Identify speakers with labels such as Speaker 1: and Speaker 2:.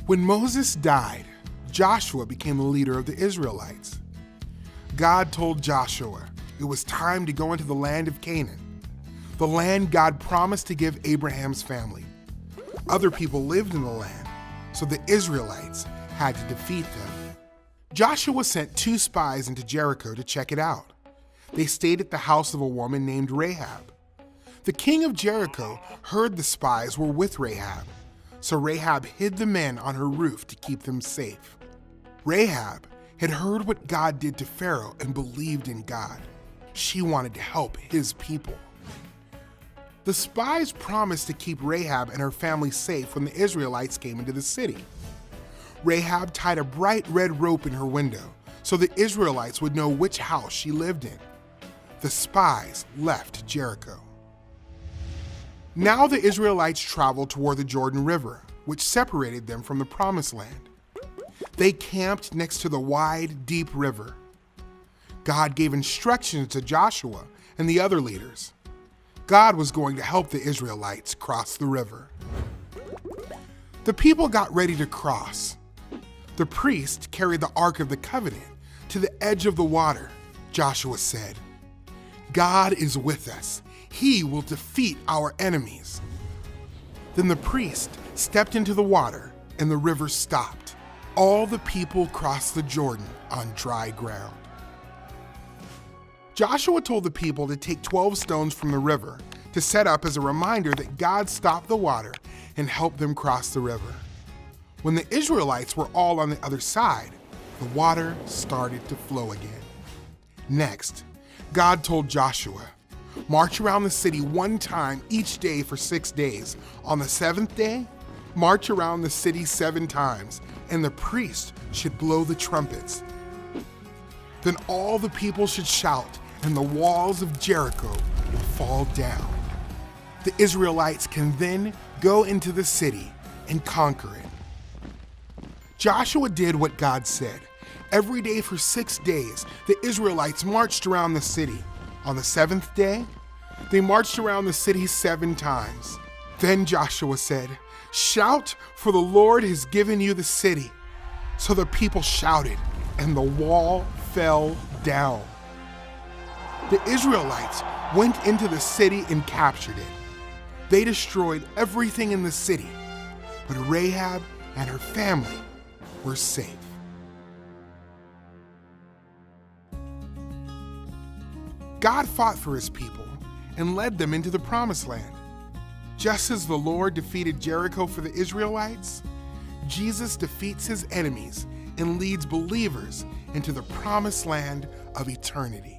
Speaker 1: When Moses died, Joshua became the leader of the Israelites. God told Joshua it was time to go into the land of Canaan, the land God promised to give Abraham's family. Other people lived in the land, so the Israelites had to defeat them. Joshua sent 2 spies into Jericho to check it out. They stayed at the house of a woman named Rahab. The king of Jericho heard the spies were with Rahab, so Rahab hid the men on her roof to keep them safe. Rahab had heard what God did to Pharaoh and believed in God. She wanted to help his people. The spies promised to keep Rahab and her family safe when the Israelites came into the city. Rahab tied a bright red rope in her window so the Israelites would know which house she lived in. The spies left Jericho. Now the Israelites traveled toward the Jordan River, which separated them from the Promised Land. They camped next to the wide, deep river. God gave instructions to Joshua and the other leaders. God was going to help the Israelites cross the river. The people got ready to cross. The priest carried the Ark of the Covenant to the edge of the water. Joshua said, "God is with us. He will defeat our enemies." Then the priest stepped into the water and the river stopped. All the people crossed the Jordan on dry ground. Joshua told the people to take 12 stones from the river to set up as a reminder that God stopped the water and helped them cross the river. When the Israelites were all on the other side, the water started to flow again. Next, God told Joshua, "March around the city 1 time each day for 6 days. On the 7th day, march around the city 7 times, and the priest should blow the trumpets. Then all the people should shout, and the walls of Jericho will fall down. The Israelites can then go into the city and conquer it." Joshua did what God said. Every day for 6 days, the Israelites marched around the city. On the 7th day, they marched around the city 7 times. Then Joshua said, "Shout, for the Lord has given you the city." So the people shouted, and the wall fell down. The Israelites went into the city and captured it. They destroyed everything in the city, but Rahab and her family were safe. God fought for his people and led them into the Promised Land. Just as the Lord defeated Jericho for the Israelites, Jesus defeats his enemies and leads believers into the Promised Land of eternity.